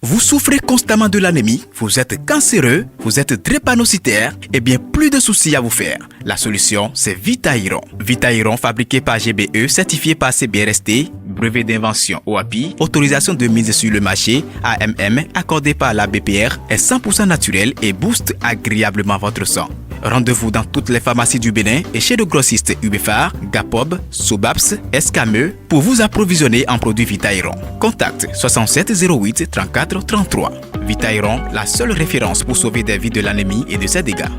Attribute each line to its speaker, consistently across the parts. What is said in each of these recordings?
Speaker 1: Vous souffrez constamment de l'anémie, vous êtes cancéreux, vous êtes drépanocytaire, et bien plus de soucis à vous faire. La solution, c'est Vitairon. Vitairon, fabriqué par GBE, certifié par CBRST, brevet d'invention OAPI, autorisation de mise sur le marché, AMM, accordé par la BPR, est 100% naturel et booste agréablement votre sang. Rendez-vous dans toutes les pharmacies du Bénin et chez le grossiste Ubefar, Gapob, Sobaps, Escameux pour vous approvisionner en produits Vitairon. Contact 67 08 34 33. Vitairon, la seule référence pour sauver des vies de l'anémie et de ses dégâts.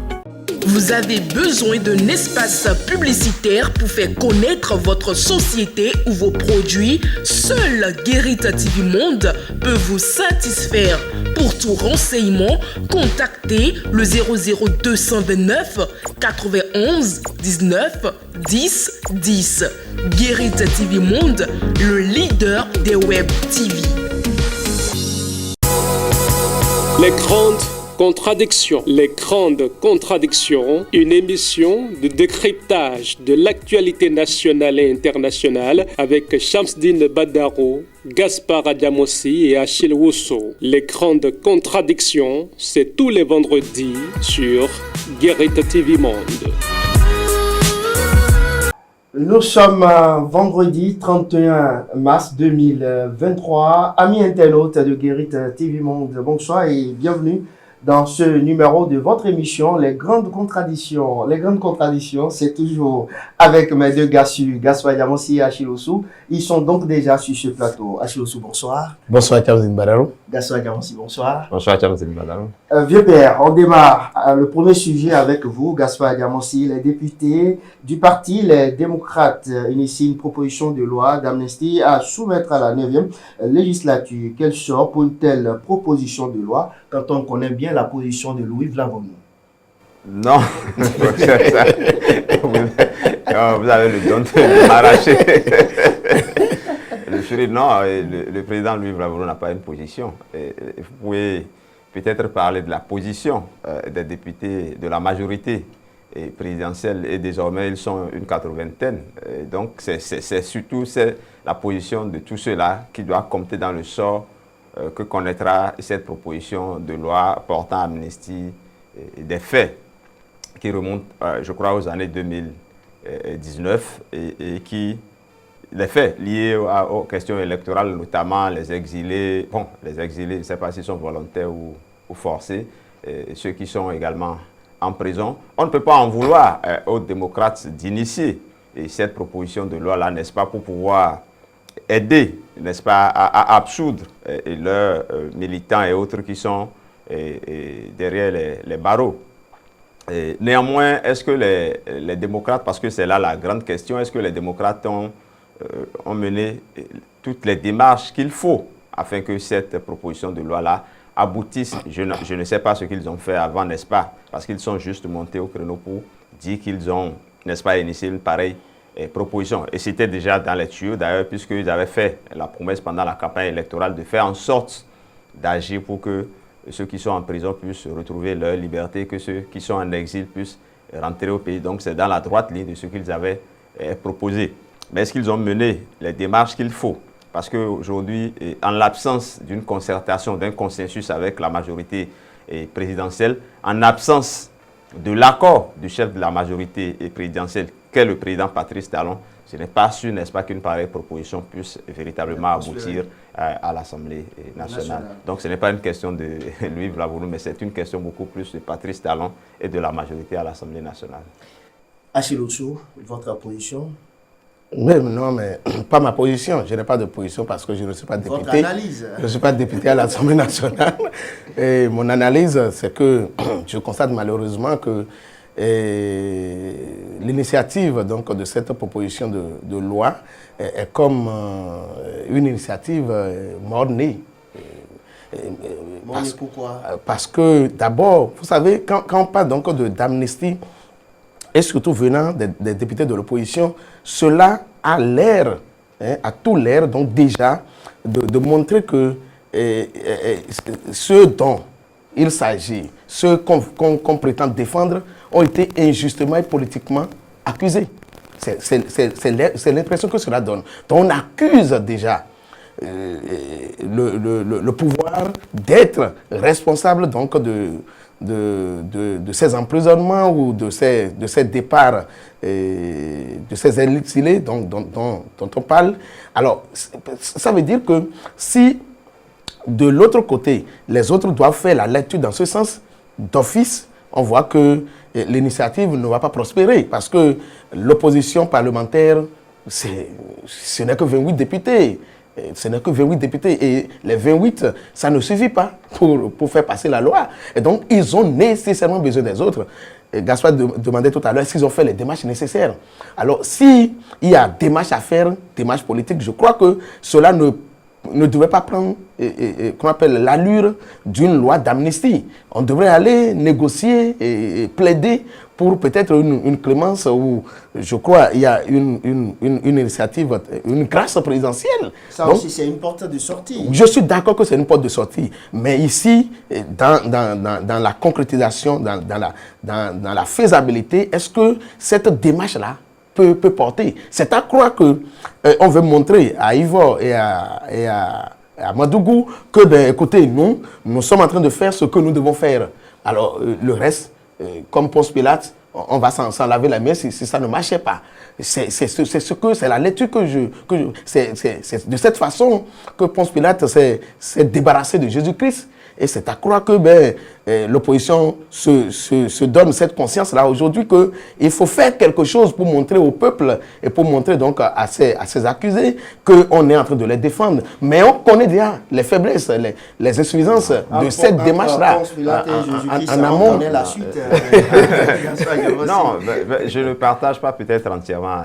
Speaker 2: Vous avez besoin d'un espace publicitaire pour faire connaître votre société ou vos produits? Seul Guérit TV Monde peut vous satisfaire. Pour tout renseignement, contactez le 00229 91 19 10 10. Guérit TV Monde, le leader des web TV.
Speaker 3: Les grandes contradictions, une émission de décryptage de l'actualité nationale et internationale avec Shamsdine Badaro, Gaspard Adjamossi et Achille Wusso. Les grandes contradictions, c'est tous les vendredis sur Guérit TV Monde.
Speaker 4: Nous sommes vendredi 31 mars 2023. Amis internautes de Guérit TV Monde, bonsoir et bienvenue dans ce numéro de votre émission, Les Grandes Contradictions. Les Grandes Contradictions, c'est toujours avec mes deux gars, Gaspard Adjamossi et Achille Wusso. Ils sont donc déjà sur ce plateau. Achille Wusso, bonsoir.
Speaker 5: Bonsoir, Shamsdine Badaro.
Speaker 4: Gaspard Adjamossi, bonsoir.
Speaker 5: Bonsoir, Shamsdine Badaro.
Speaker 4: Vieux père, on démarre le premier sujet avec vous, Gaspard Adjamossi. Les députés du parti Les Démocrates initient une proposition de loi d'amnistie à soumettre à la 9e législature. Quel sort pour une telle proposition de loi quand on connaît bien la position de Louis Vlavonou?
Speaker 5: Non, vous avez le don de m'arracher. Le président Louis Vlavonou n'a pas une position. Vous pouvez peut-être parler de la position des députés de la majorité présidentielle et désormais ils sont une 80aine. Donc c'est surtout la position de tous ceux-là qui doit compter dans le sort que connaîtra cette proposition de loi portant amnistie des faits qui remontent, je crois, aux années 2019 et qui, les faits liés aux questions électorales, notamment les exilés, je ne sais pas s'ils sont volontaires ou forcés, ceux qui sont également en prison. On ne peut pas en vouloir aux démocrates d'initier cette proposition de loi-là, n'est-ce pas, pour pouvoir aider, n'est-ce pas, à absoudre leurs militants et autres qui sont derrière les barreaux. Néanmoins, est-ce que les démocrates, parce que c'est là la grande question, est-ce que les démocrates ont mené toutes les démarches qu'il faut afin que cette proposition de loi-là aboutisse? Je ne sais pas ce qu'ils ont fait avant, n'est-ce pas, parce qu'ils sont juste montés au créneau pour dire qu'ils ont, n'est-ce pas, initié une pareille proposition. Et c'était déjà dans les tuyaux d'ailleurs, puisqu'ils avaient fait la promesse pendant la campagne électorale de faire en sorte d'agir pour que ceux qui sont en prison puissent retrouver leur liberté, que ceux qui sont en exil puissent rentrer au pays. Donc c'est dans la droite ligne de ce qu'ils avaient proposé. Mais est-ce qu'ils ont mené les démarches qu'il faut? Parce qu'aujourd'hui, en l'absence d'une concertation, d'un consensus avec la majorité présidentielle, en absence de l'accord du chef de la majorité présidentielle, qu'est le président Patrice Talon, ce n'est pas sûr, n'est-ce pas, qu'une pareille proposition puisse véritablement aboutir à l'Assemblée nationale. Donc ce n'est pas une question de Louis Vlavonou, mais c'est une question beaucoup plus de Patrice Talon et de la majorité à l'Assemblée nationale.
Speaker 4: Achille Wusso, votre position?
Speaker 5: Non, mais pas ma position. Je n'ai pas de position parce que je ne suis pas député.
Speaker 4: Votre analyse? Je
Speaker 5: ne suis pas député à l'Assemblée nationale. Et mon analyse, c'est que je constate malheureusement que l'initiative donc de cette proposition de loi est comme une initiative mort-née.
Speaker 4: Pourquoi?
Speaker 5: Parce que d'abord, vous savez, quand on parle donc d'amnistie, et surtout venant des députés de l'opposition, cela a l'air, a tout l'air donc déjà de montrer que ceux dont il s'agit, ceux qu'on prétend défendre, ont été injustement et politiquement accusés. C'est l'impression que cela donne. Donc on accuse déjà
Speaker 6: le pouvoir d'être responsable donc de ces emprisonnements ou de ces départs, de ces exilés dont on parle. Alors, ça veut dire que si de l'autre côté, les autres doivent faire la lecture dans ce sens, d'office, on voit que l'initiative ne va pas prospérer parce que l'opposition parlementaire, ce n'est que 28 députés. Ce n'est que 28 députés et les 28, ça ne suffit pas pour faire passer la loi. Et donc, ils ont nécessairement besoin des autres. Et Gaspard demandait tout à l'heure, est-ce qu'ils ont fait les démarches nécessaires? Alors, s'il y a démarches à faire, démarches politiques, je crois que cela ne devrait pas prendre qu'on appelle l'allure d'une loi d'amnistie. On devrait aller négocier et plaider pour peut-être une clémence où, je crois, il y a une initiative, une grâce présidentielle.
Speaker 4: Ça donc, aussi, c'est une porte de sortie.
Speaker 6: Je suis d'accord que c'est une porte de sortie. Mais ici, dans la concrétisation, dans la faisabilité, est-ce que cette démarche-là peut porter? C'est à croire que on veut montrer à Ivor et à Madougou que, ben, écoutez, nous sommes en train de faire ce que nous devons faire. Alors, le reste, comme Ponce Pilate, on va s'en laver la main si ça ne marchait pas. C'est la lecture c'est de cette façon que Ponce Pilate s'est débarrassé de Jésus-Christ. Et c'est à croire que l'opposition se donne cette conscience-là aujourd'hui qu'il faut faire quelque chose pour montrer au peuple et pour montrer donc à ces accusés qu'on est en train de les défendre. Mais on connaît déjà les faiblesses, les insuffisances de cette démarche-là.
Speaker 4: En amont, on connaît la suite.
Speaker 5: Non, je ne partage pas peut-être entièrement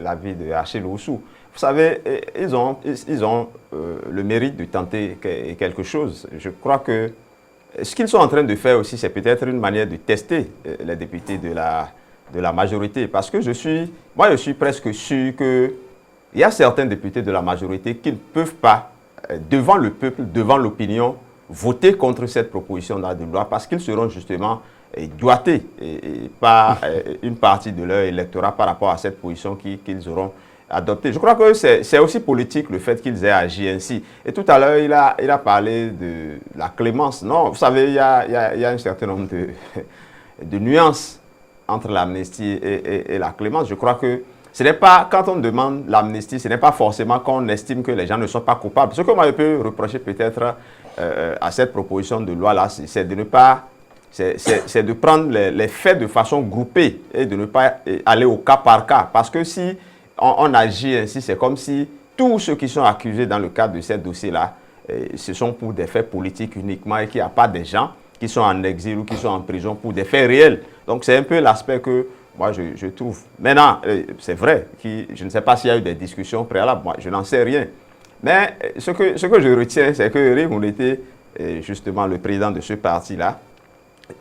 Speaker 5: l'avis de Achille Oussou. Vous savez, ils ont le mérite de tenter quelque chose. Je crois que ce qu'ils sont en train de faire aussi, c'est peut-être une manière de tester les députés de la majorité. Parce que je suis presque sûr qu'il y a certains députés de la majorité qui ne peuvent pas, devant le peuple, devant l'opinion, voter contre cette proposition-là de loi parce qu'ils seront justement doigtés par une partie de leur électorat par rapport à cette position qu'ils auront adopté. Je crois que c'est aussi politique le fait qu'ils aient agi ainsi. Et tout à l'heure, il a parlé de la clémence. Non, vous savez, il y a un certain nombre de nuances entre l'amnistie et la clémence. Je crois que ce n'est pas, quand on demande l'amnistie, ce n'est pas forcément qu'on estime que les gens ne sont pas coupables. Ce que moi je peux reprocher peut-être à cette proposition de loi-là, c'est de ne pas... C'est de prendre les faits de façon groupée et de ne pas aller au cas par cas. Parce que si on agit ainsi, c'est comme si tous ceux qui sont accusés dans le cadre de ces dossiers-là, ce sont pour des faits politiques uniquement et qu'il n'y a pas des gens qui sont en exil ou qui sont en prison pour des faits réels. Donc c'est un peu l'aspect que moi je trouve. Maintenant, c'est vrai, je ne sais pas s'il y a eu des discussions préalables, moi je n'en sais rien. Mais ce que je retiens, c'est que Éric Mouleté, justement le président de ce parti-là,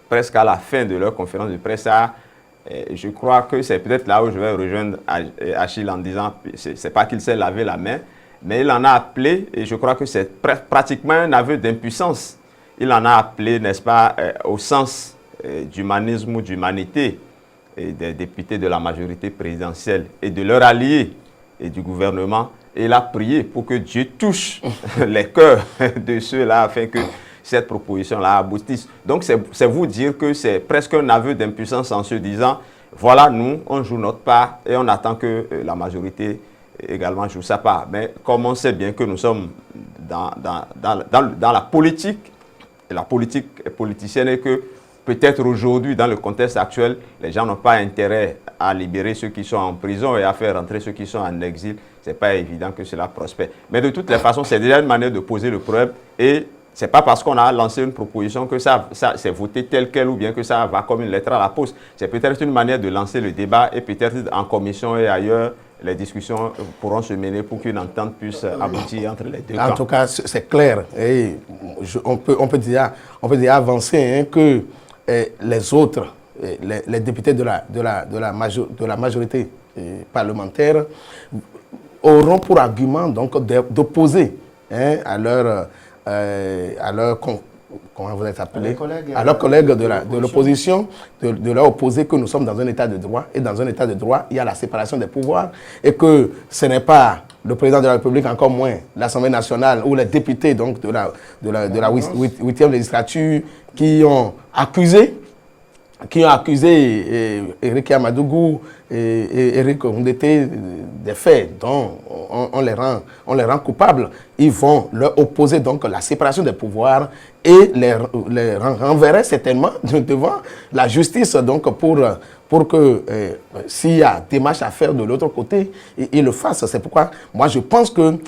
Speaker 5: presque à la fin de leur conférence de presse, je crois que c'est peut-être là où je vais rejoindre Achille en disant, c'est pas qu'il s'est lavé la main, mais il en a appelé, et je crois que c'est pratiquement un aveu d'impuissance. Il en a appelé, n'est-ce pas, au sens d'humanisme ou d'humanité des députés de la majorité présidentielle et de leurs alliés et du gouvernement. Et il a prié pour que Dieu touche les cœurs de ceux-là afin que cette proposition-là aboutisse. Donc, c'est vous dire que c'est presque un aveu d'impuissance en se disant, voilà, nous, on joue notre part et on attend que la majorité également joue sa part. Mais comme on sait bien que nous sommes dans la politique, et la politique est politicienne et que peut-être aujourd'hui, dans le contexte actuel, les gens n'ont pas intérêt à libérer ceux qui sont en prison et à faire rentrer ceux qui sont en exil. Ce n'est pas évident que cela prospère. Mais de toutes les façons, c'est déjà une manière de poser le problème et ce n'est pas parce qu'on a lancé une proposition que ça c'est voté tel quel ou bien que ça va comme une lettre à la poste. C'est peut-être une manière de lancer le débat et peut-être en commission et ailleurs, les discussions pourront se mener pour qu'une entente puisse aboutir entre les deux camps.
Speaker 6: En tout cas, c'est clair. Et on peut déjà avancer hein, que les autres, les députés de la majorité parlementaire auront pour argument donc d'opposer hein, à leur comment vous êtes appelé,
Speaker 4: collègues,
Speaker 6: à leurs collègues de l'opposition, de leur opposer que nous sommes dans un état de droit. Et dans un état de droit, il y a la séparation des pouvoirs. Et que ce n'est pas le président de la République, encore moins l'Assemblée nationale ou les députés donc, de la 8e législature qui ont accusé Éric Amadougou et Éric Ndete des faits dont on les rend coupables. Ils vont leur opposer donc la séparation des pouvoirs et les renverraient certainement devant la justice donc pour que s'il y a démarche à faire de l'autre côté, ils le fassent. C'est pourquoi moi je pense que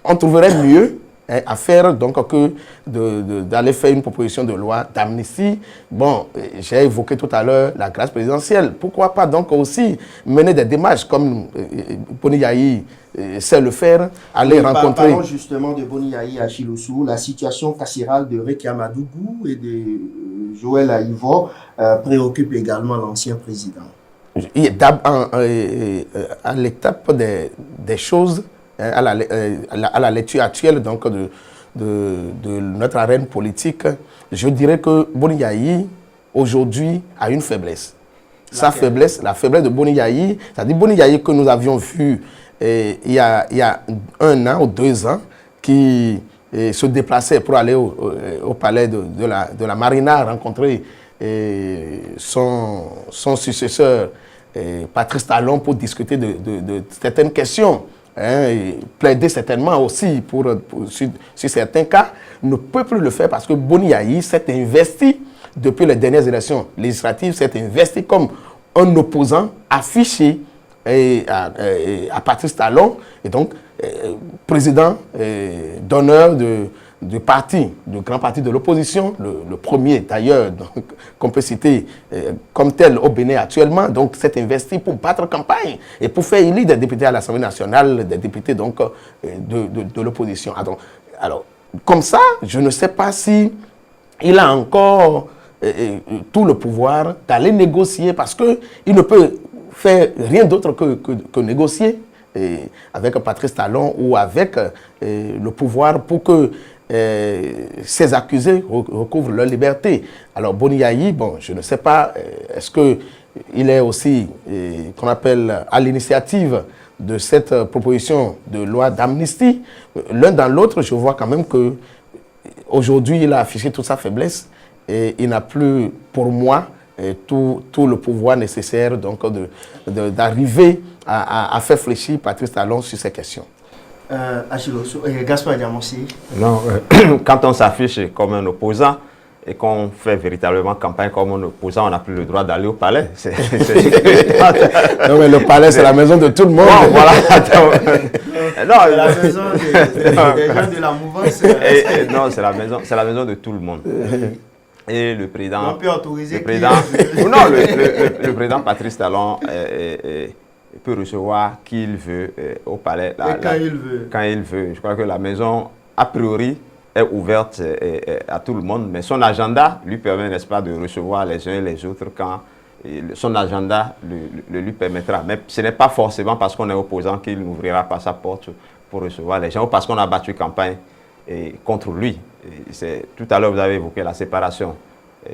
Speaker 6: on trouverait mieux à faire donc que d'aller faire une proposition de loi d'amnistie. Bon, j'ai évoqué tout à l'heure la grâce présidentielle. Pourquoi pas donc aussi mener des démarches comme Boni Yayi sait le faire, aller rencontrer...
Speaker 4: Parlons justement de Boni Yayi à Chiloussou. La situation carcérale de Réki Amadougou et de Joël Aïvo préoccupe également l'ancien président.
Speaker 6: À l'étape des choses, à la lecture actuelle donc, de notre arène politique, je dirais que Boni Yayi, aujourd'hui, a une faiblesse. Sa faiblesse, la faiblesse de Boni Yayi, c'est-à-dire Boni Yayi que nous avions vu il y a 1 an ou 2 ans, qui se déplaçait pour aller au palais de la Marina rencontrer son successeur, Patrice Talon, pour discuter de certaines questions. Et plaider certainement aussi sur certains cas, ne peut plus le faire parce que Boni Yayi s'est investi depuis les dernières élections législatives, s'est investi comme un opposant affiché à Patrice Talon, et donc président d'honneur du parti, du grand parti de l'opposition, le premier d'ailleurs qu'on peut citer comme tel au Bénin actuellement, donc s'est investi pour battre campagne et pour faire élire des députés à l'Assemblée nationale, des députés donc de l'opposition. Alors, comme ça, je ne sais pas si il a encore tout le pouvoir d'aller négocier parce qu'il ne peut faire rien d'autre que négocier avec Patrice Talon ou avec le pouvoir pour que ces accusés recouvrent leur liberté. Alors Boni Yayi, bon, je ne sais pas, est-ce qu'il est aussi, qu'on appelle, à l'initiative de cette proposition de loi d'amnistie. L'un dans l'autre, je vois quand même que aujourd'hui il a affiché toute sa faiblesse et il n'a plus, pour moi, tout le pouvoir nécessaire donc d'arriver à faire fléchir Patrice Talon sur ces questions.
Speaker 4: Gaspard Diamossi.
Speaker 5: Non, quand on s'affiche comme un opposant et qu'on fait véritablement campagne comme un opposant, on n'a plus le droit d'aller au palais.
Speaker 6: Non, mais le palais, c'est la maison de tout le monde.
Speaker 5: Non, voilà.
Speaker 4: Non, c'est la maison des gens de la mouvance.
Speaker 5: Non, c'est la maison de tout le monde. Et le président...
Speaker 4: On peut autoriser...
Speaker 5: Le président Patrice Talon peut recevoir qui il veut au palais. Quand il veut. Je crois que la maison, a priori, est ouverte à tout le monde, mais son agenda lui permet, n'est-ce pas, de recevoir les uns et les autres quand son agenda le lui permettra. Mais ce n'est pas forcément parce qu'on est opposant qu'il n'ouvrira pas sa porte pour recevoir les gens ou parce qu'on a battu campagne contre lui. Tout à l'heure, vous avez évoqué la séparation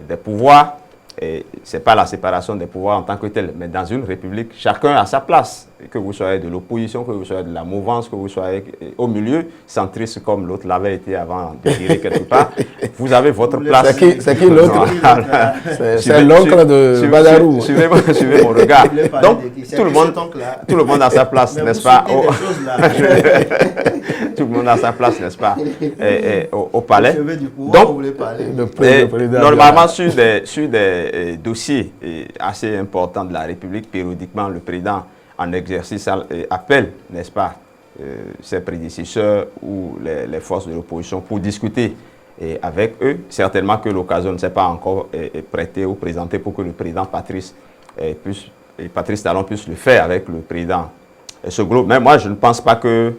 Speaker 5: des pouvoirs. Ce n'est pas la séparation des pouvoirs en tant que telle, mais dans une république, chacun a sa place. Que vous soyez de l'opposition, que vous soyez de la mouvance, que vous soyez au milieu, centriste comme l'autre l'avait été avant de dire quelque part, vous avez votre place.
Speaker 6: C'est qui l'autre? C'est l'oncle de Badarou.
Speaker 5: Suivez mon regard. Donc, tout le monde a sa place, n'est-ce pas? Tout le monde a sa place, n'est-ce pas, au palais. Donc, normalement, sur des dossiers assez importants de la République, périodiquement, le président en exercice appelle, n'est-ce pas, ses prédécesseurs ou les forces de l'opposition pour discuter avec eux. Certainement que l'occasion ne s'est pas encore prêtée ou présentée pour que le président Patrice Talon puisse le faire avec le président Soglo. Mais moi, je ne pense pas que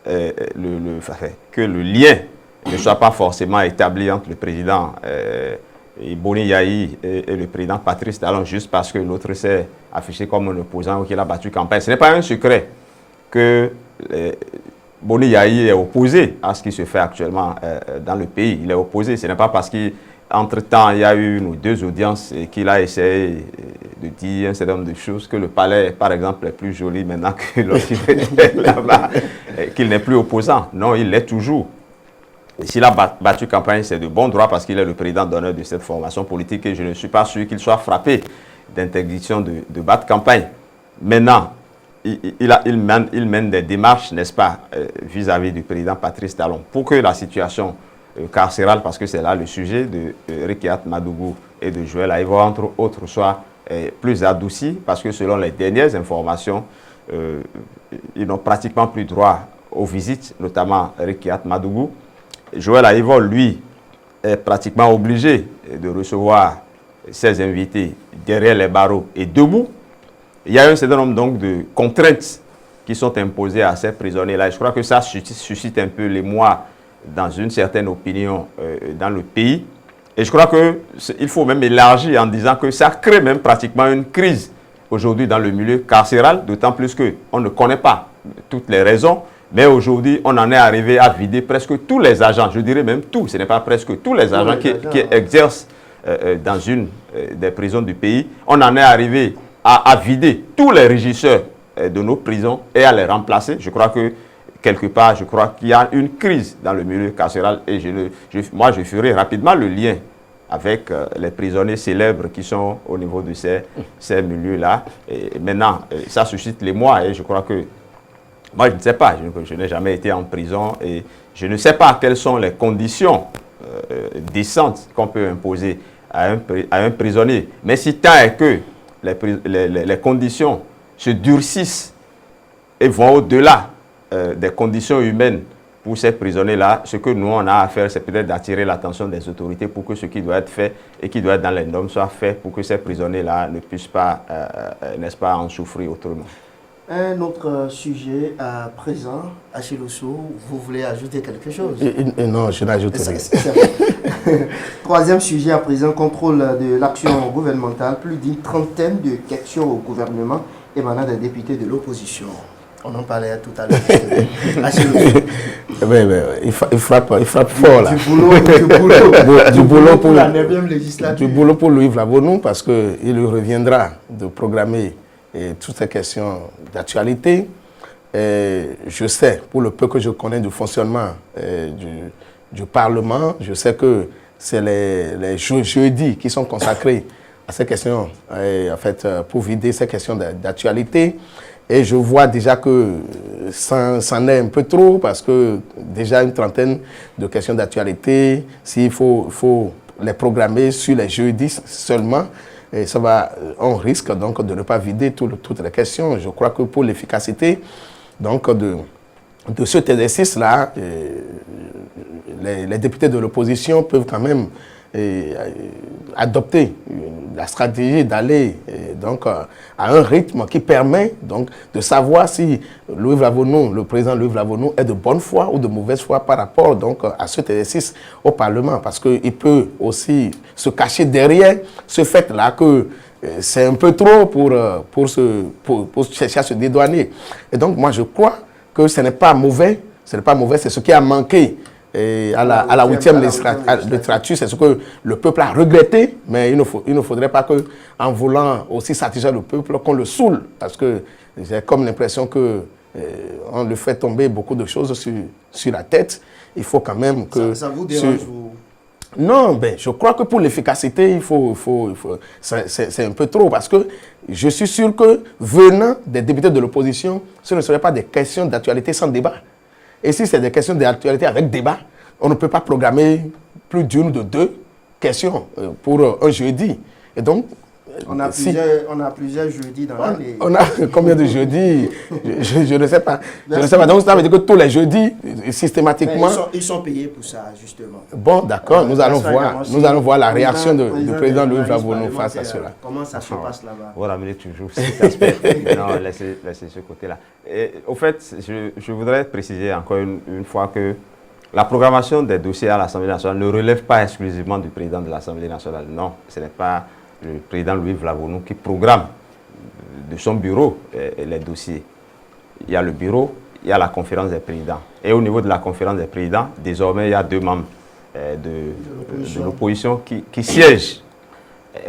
Speaker 5: le lien ne soit pas forcément établi entre le président Boni Yayi et le président Patrice Talon juste parce que l'autre s'est affiché comme un opposant ou qu'il a battu campagne. Ce n'est pas un secret que Boni Yahi est opposé à ce qui se fait actuellement dans le pays. Il est opposé. Ce n'est pas parce qu'entre-temps, il y a eu une ou deux audiences et qu'il a essayé de dire un certain nombre de choses, que le palais, par exemple, est plus joli maintenant que lorsqu'il était là-bas, qu'il n'est plus opposant. Non, il l'est toujours. Et s'il a battu campagne, c'est de bon droit parce qu'il est le président d'honneur de cette formation politique et je ne suis pas sûr qu'il soit frappé d'interdiction de battre campagne. Maintenant, il mène des démarches, n'est-ce pas, vis-à-vis du président Patrice Talon pour que la situation carcérale, parce que c'est là le sujet de Rekiat Madougou et de Joël Aïvo, entre autres, soit plus adoucie, parce que selon les dernières informations, ils n'ont pratiquement plus droit aux visites, notamment Rekiat Madougou. Joël Aïvo, lui, est pratiquement obligé de recevoir ses invités derrière les barreaux et debout. Il y a un certain nombre donc de contraintes qui sont imposées à ces prisonniers-là. Je crois que ça suscite un peu l'émoi dans une certaine opinion dans le pays. Et je crois qu'il faut même élargir en disant que ça crée même pratiquement une crise aujourd'hui dans le milieu carcéral, d'autant plus qu'on ne connaît pas toutes les raisons. Mais aujourd'hui, on en est arrivé à vider presque tous les agents, je dirais même tous, ce n'est pas presque tous les agents qui exercent dans une des prisons du pays. On en est arrivé à vider tous les régisseurs de nos prisons et à les remplacer. Je crois que quelque part, je crois qu'il y a une crise dans le milieu carcéral et moi je ferai rapidement le lien avec les prisonniers célèbres qui sont au niveau de ces milieux-là. Et maintenant, ça suscite l'émoi et je crois que moi, je ne sais pas, je n'ai jamais été en prison et je ne sais pas quelles sont les conditions décentes qu'on peut imposer à un prisonnier. Mais si tant est que les conditions se durcissent et vont au-delà des conditions humaines pour ces prisonniers-là, ce que nous, on a à faire, c'est peut-être d'attirer l'attention des autorités pour que ce qui doit être fait et qui doit être dans les normes soit fait pour que ces prisonniers-là ne puissent pas, n'est-ce pas, en souffrir autrement.
Speaker 4: Un autre sujet à présent, Achille Ousso, vous voulez ajouter quelque chose?
Speaker 6: Non, je n'ajoute
Speaker 4: rien. Troisième sujet à présent, contrôle de l'action gouvernementale. Plus d'une trentaine de questions au gouvernement émanant des députés de l'opposition. On en parlait tout à l'heure. Achille Ousso.
Speaker 6: Il frappe fort là.
Speaker 4: Du boulot pour la 9e législature.
Speaker 6: Du boulot pour Louis Vlavonou parce qu'il lui reviendra de programmer toutes ces questions d'actualité. Je sais, pour le peu que je connais du fonctionnement du Parlement, je sais que c'est les jeudis qui sont consacrés à ces questions, en fait, pour vider ces questions d'actualité. Et je vois déjà que c'en est un peu trop parce que déjà une trentaine de questions d'actualité, s'il faut les programmer sur les jeudis seulement, et ça va, on risque donc de ne pas vider toutes les questions. Je crois que pour l'efficacité donc de cet exercice-là, les députés de l'opposition peuvent quand même adopter la stratégie d'aller donc à un rythme qui permet donc de savoir si Louis Vlavonou, le président Louis Vlavonou, est de bonne foi ou de mauvaise foi par rapport donc à cet exercice au Parlement, parce qu'il peut aussi se cacher derrière ce fait-là que c'est un peu trop pour chercher à se dédouaner. Et donc moi je crois que ce n'est pas mauvais, c'est ce qui a manqué à la 8e législature, c'est ce que le peuple a regretté, mais il ne faudrait pas qu'en voulant aussi satisfaire le peuple, qu'on le saoule, parce que j'ai comme l'impression qu'on lui fait tomber beaucoup de choses sur la tête. Il faut quand même que...
Speaker 4: Ça vous dérange vous?
Speaker 6: Non, je crois que pour l'efficacité, c'est un peu trop, parce que je suis sûr que venant des députés de l'opposition, ce ne serait pas des questions d'actualité sans débat. Et si c'est des questions d'actualité avec débat, on ne peut pas programmer plus d'une ou de deux questions pour un jeudi. Et donc,
Speaker 4: on a plusieurs jeudis dans l'année.
Speaker 6: On a combien de jeudis? Je ne sais pas. Je ne sais pas. Donc, ça veut dire que tous les jeudis, systématiquement...
Speaker 4: Ils sont payés pour ça, justement.
Speaker 6: Bon, d'accord. Nous allons voir la réaction du président Louis Vlavonou face à cela.
Speaker 4: Comment ça se passe là-bas?
Speaker 5: Vous ramenez toujours cet aspect. Non, laissez ce côté-là. Au fait, je voudrais préciser encore une fois que la programmation des dossiers à l'Assemblée nationale ne relève pas exclusivement du président de l'Assemblée nationale. Non, ce n'est pas le président Louis Vlavonou qui programme de son bureau les dossiers. Il y a le bureau, il y a la conférence des présidents. Et au niveau de la conférence des présidents, désormais, il y a 2 membres de l'opposition qui siègent.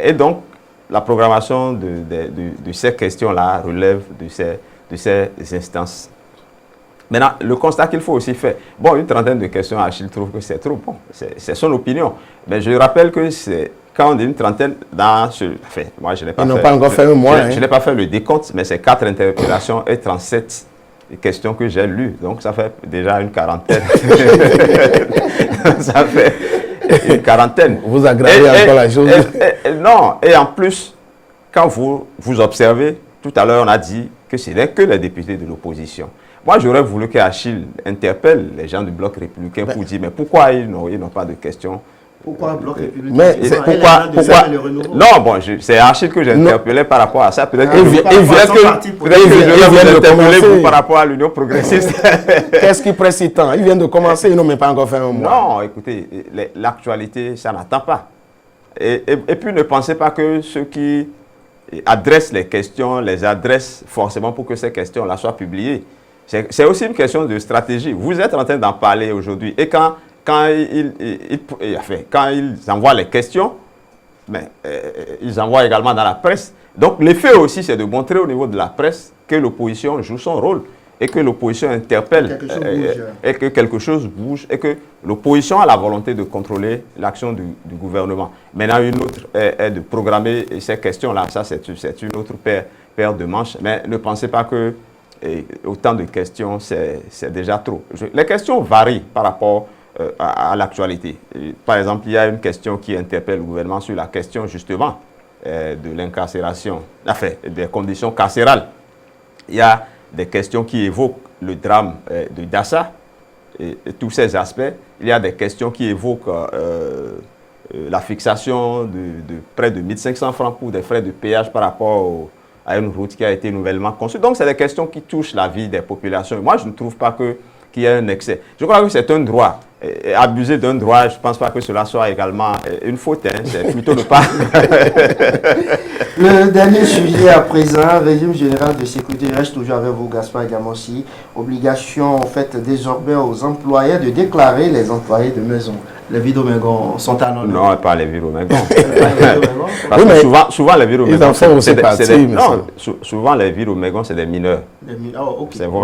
Speaker 5: Et donc, la programmation de ces questions-là relève de ces instances. Maintenant, le constat qu'il faut aussi faire, bon, une trentaine de questions, Achille trouve que c'est trop. Bon, c'est son opinion. Mais je rappelle que c'est quand on dit une trentaine, moi je n'ai pas
Speaker 6: pas encore fait un mois.
Speaker 5: Je n'ai pas fait le décompte, mais c'est 4 interpellations et 37 questions que j'ai lues. Donc ça fait déjà une quarantaine. Ça fait une quarantaine.
Speaker 6: Vous aggravez encore la chose.
Speaker 5: Non, et en plus, quand vous observez, tout à l'heure on a dit que ce n'est que les députés de l'opposition. Moi, j'aurais voulu qu'Achille interpelle les gens du Bloc républicain pour dire, mais pourquoi ils n'ont pas de questions?
Speaker 4: Pourquoi Bloc républicain?
Speaker 5: Mais pourquoi non, bon, c'est Achille que j'ai interpellé par rapport à ça. Peut-être que je vais interpeller vous par rapport à l'Union progressiste.
Speaker 6: Qu'est-ce qui presse tant? Ils viennent de commencer, ils n'ont même pas encore fait un mois.
Speaker 5: Non, écoutez, l'actualité, ça n'attend pas. Et puis, ne pensez pas que ceux qui adressent les questions les adressent forcément pour que ces questions-là soient publiées. C'est aussi une question de stratégie. Vous êtes en train d'en parler aujourd'hui. Et quand ils envoient les questions, mais, ils envoient également dans la presse. Donc l'effet aussi, c'est de montrer au niveau de la presse que l'opposition joue son rôle et que l'opposition interpelle et que quelque chose bouge et que l'opposition a la volonté de contrôler l'action du gouvernement. Maintenant, une autre est de programmer ces questions-là. Ça, c'est une autre paire de manches. Mais ne pensez pas que autant de questions, c'est déjà trop. Les questions varient par rapport à l'actualité. Par exemple, il y a une question qui interpelle le gouvernement sur la question justement de l'incarcération, enfin, des conditions carcérales. Il y a des questions qui évoquent le drame de Dassa et tous ces aspects. Il y a des questions qui évoquent la fixation de près de 1500 francs pour des frais de péage par rapport à une route qui a été nouvellement conçue. Donc, c'est des questions qui touchent la vie des populations. Et moi, je ne trouve pas qu'il y ait un excès. Je crois que c'est un droit. Et abuser d'un droit, je ne pense pas que cela soit également une faute. Hein. C'est plutôt ne pas.
Speaker 4: Le dernier sujet à présent, régime général de sécurité, je reste toujours avec vous, Gaspard Diamossi. Obligation faite désormais aux employés de déclarer les employés de maison. Les Vido-Mégon sont à l'honneur.
Speaker 5: Non, pas les Vido-Mégon. Parce que souvent les Vido-Mégon, souvent les Vido-Mégon, c'est des mineurs.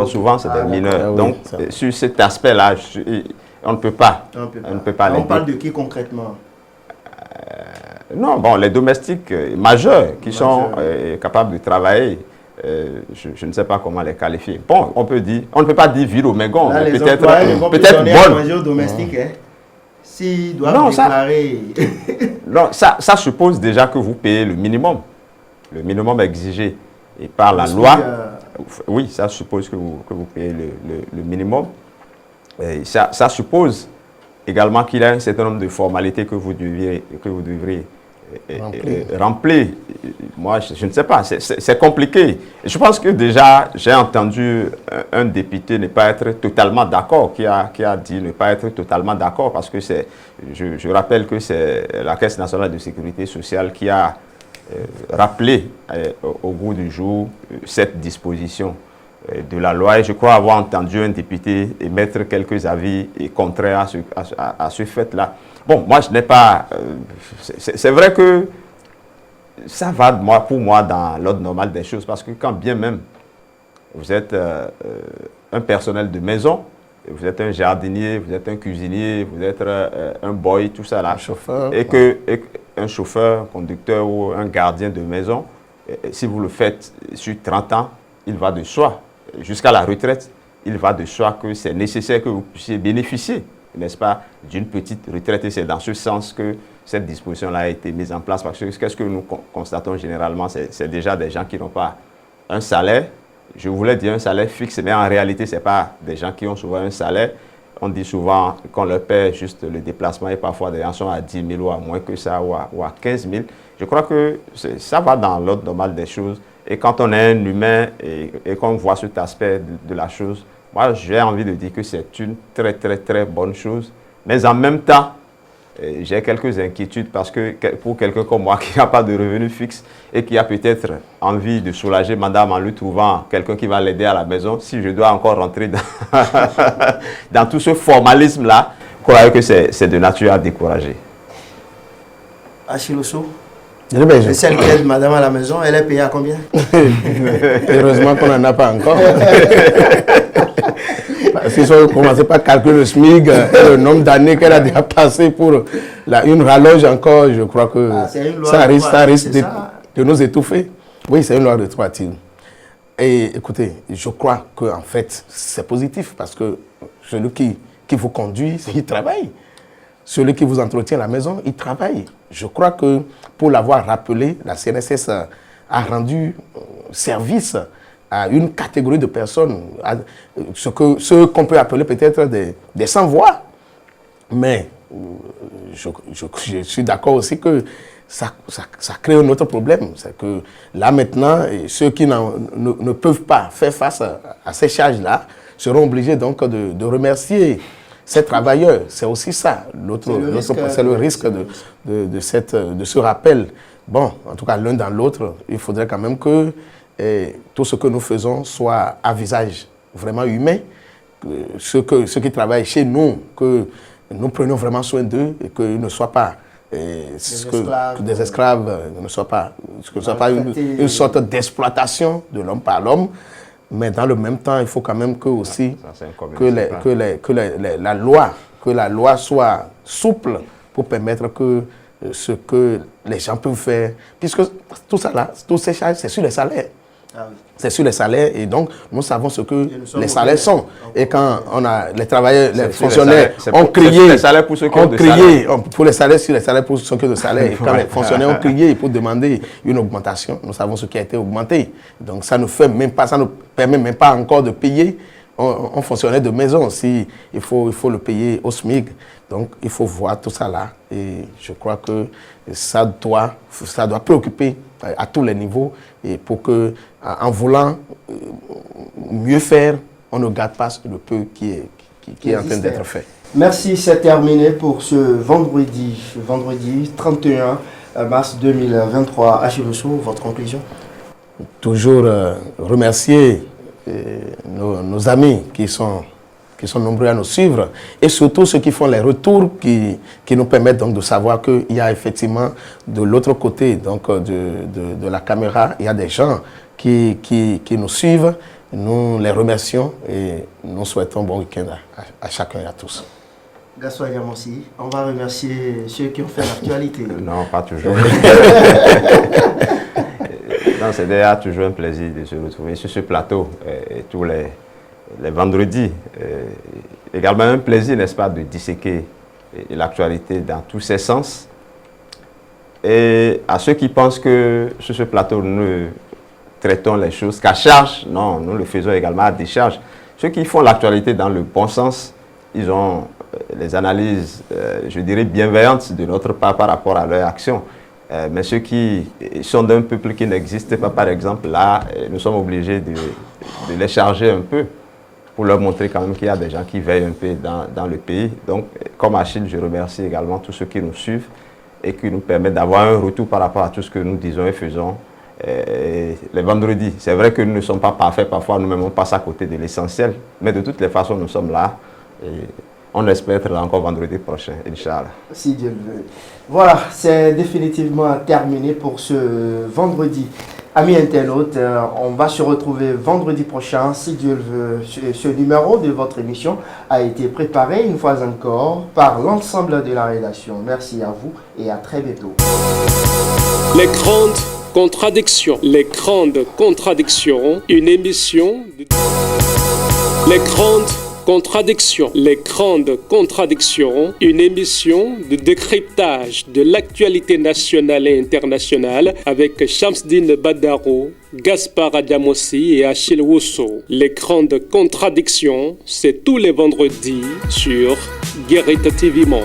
Speaker 5: Souvent, c'est des mineurs. Donc, sur cet aspect-là, on ne peut pas.
Speaker 4: On parle de qui concrètement?
Speaker 5: Non, bon, les domestiques majeurs qui sont capables de travailler, je ne sais pas comment les qualifier. Bon, on ne peut pas dire Vido-Mégon, mais peut-être bonne.
Speaker 4: Domestique, hein? S'ils doivent déclarer...
Speaker 5: Non, ça suppose déjà que vous payez le minimum exigé et par la loi. Oui, ça suppose que vous payez le minimum. Et ça suppose également qu'il y a un certain nombre de formalités que vous devrez remplir. Moi, je ne sais pas, c'est compliqué. Et je pense que déjà, j'ai entendu un député ne pas être totalement d'accord, qui a dit ne pas être totalement d'accord, parce que je rappelle que c'est la Caisse nationale de sécurité sociale qui a rappelé au bout du jour cette disposition de la loi. Et je crois avoir entendu un député émettre quelques avis contraires à ce fait-là. Bon, moi, je n'ai pas... c'est vrai que ça va pour moi dans l'ordre normal des choses, parce que quand bien même vous êtes un personnel de maison, vous êtes un jardinier, vous êtes un cuisinier, vous êtes un boy, tout ça là,
Speaker 6: un chauffeur,
Speaker 5: un chauffeur, un conducteur ou un gardien de maison, si vous le faites sur 30 ans, il va de soi. Jusqu'à la retraite, il va de soi que c'est nécessaire que vous puissiez bénéficier, n'est-ce pas, d'une petite retraite. Et c'est dans ce sens que cette disposition-là a été mise en place. Parce que qu'est-ce que nous constatons généralement, c'est déjà des gens qui n'ont pas un salaire. Je voulais dire un salaire fixe, mais en réalité, ce n'est pas des gens qui ont souvent un salaire. On dit souvent qu'on leur paie juste le déplacement et parfois des gens sont à 10 000 ou à moins que ça ou à 15 000. Je crois que ça va dans l'ordre normal des choses. Et quand on est un humain et qu'on voit cet aspect de la chose, moi j'ai envie de dire que c'est une très très très bonne chose. Mais en même temps, j'ai quelques inquiétudes parce que pour quelqu'un comme moi qui n'a pas de revenu fixe et qui a peut-être envie de soulager madame en lui trouvant quelqu'un qui va l'aider à la maison, si je dois encore rentrer dans tout ce formalisme-là, je crois que c'est de nature à décourager.
Speaker 4: Achille Osso, celle qui aide madame à la maison, elle est payée à combien?
Speaker 6: Heureusement qu'on n'en a pas encore. Si on commençait par calculer le SMIC et le nombre d'années qu'elle a déjà passé pour une rallonge encore, je crois que ça risque de nous étouffer. Oui, c'est une loi rétroactive. Et écoutez, je crois qu'en fait, c'est positif parce que celui qui vous conduit, il travaille. Celui qui vous entretient la maison, il travaille. Je crois que pour l'avoir rappelé, la CNSS a rendu service à une catégorie de personnes, à ce qu'on peut appeler peut-être des sans-voix. Mais je suis d'accord aussi que ça crée un autre problème. C'est que là maintenant, ceux qui ne peuvent pas faire face à ces charges-là seront obligés donc de remercier ces travailleurs. C'est aussi ça. C'est le risque de ce rappel. Bon, en tout cas, l'un dans l'autre, il faudrait quand même que tout ce que nous faisons soit à visage vraiment humain. Ceux qui travaillent chez nous, que nous prenions vraiment soin d'eux et qu'ils ne soient pas des esclaves, ne soient pas, que ce ne soit pas une sorte d'exploitation de l'homme par l'homme. Mais dans le même temps, il faut quand même que la loi soit souple pour permettre que ce que les gens peuvent faire, puisque tout ça là, tous ces charges, c'est sur les salaires. Ah oui. C'est sur les salaires et donc nous savons ce que les salaires sont. Et quand on a les travailleurs, les fonctionnaires ont crié,
Speaker 5: les salaires pour ceux qui ont de salaire.
Speaker 6: Pour les salaires, sur les salaires pour ceux qui ont de salaire. Et quand les fonctionnaires ont crié pour demander une augmentation, nous savons ce qui a été augmenté. Donc ça ne permet même pas encore de payer un fonctionnaire de maison. Si il faut le payer au SMIC. Donc il faut voir tout ça là. Et je crois que ça doit préoccuper à tous les niveaux et pour que, en voulant mieux faire, on ne garde pas le peu qui est en train d'être fait.
Speaker 4: Merci, c'est terminé pour ce vendredi 31 mars 2023. Achille Osso, votre conclusion?
Speaker 6: Toujours remercier nos amis qui sont nombreux à nous suivre et surtout ceux qui font les retours qui nous permettent donc de savoir qu'il y a effectivement de l'autre côté donc de la caméra, il y a des gens qui nous suivent. Nous les remercions et nous souhaitons bon week-end à chacun et à tous.
Speaker 4: Gaspard Diamossi, on va remercier ceux qui ont fait l'actualité.
Speaker 5: Non, pas toujours. Non, c'est d'ailleurs toujours un plaisir de se retrouver sur ce plateau et tous les vendredis. Également un plaisir, n'est-ce pas, de disséquer l'actualité dans tous ses sens. Et à ceux qui pensent que sur ce plateau, nous traitons les choses qu'à charge, non, nous le faisons également à décharge. Ceux qui font l'actualité dans le bon sens, ils ont les analyses, je dirais, bienveillantes de notre part par rapport à leur action. Mais ceux qui sont d'un peuple qui n'existe pas, par exemple, là, nous sommes obligés de les charger un peu pour leur montrer quand même qu'il y a des gens qui veillent un peu dans le pays. Donc, comme Achille, je remercie également tous ceux qui nous suivent et qui nous permettent d'avoir un retour par rapport à tout ce que nous disons et faisons les vendredis. C'est vrai que nous ne sommes pas parfaits, parfois nous-mêmes on passe à côté de l'essentiel, mais de toutes les façons, nous sommes là et on espère être là encore vendredi prochain, Inch'Allah.
Speaker 4: Si Dieu le veut. Voilà, c'est définitivement terminé pour ce vendredi. Amis internautes, on va se retrouver vendredi prochain, si Dieu le veut. Ce numéro de votre émission a été préparé une fois encore par l'ensemble de la rédaction. Merci à vous et à très bientôt.
Speaker 3: Les grandes contradictions. Les grandes contradictions. Une émission de... Les grandes contradictions. Les grandes contradictions. Une émission de décryptage de l'actualité nationale et internationale avec Shamsdine Badaro, Gaspard Diamossi et Achille Osso. Les grandes contradictions, c'est tous les vendredis sur Guérite TV Monde.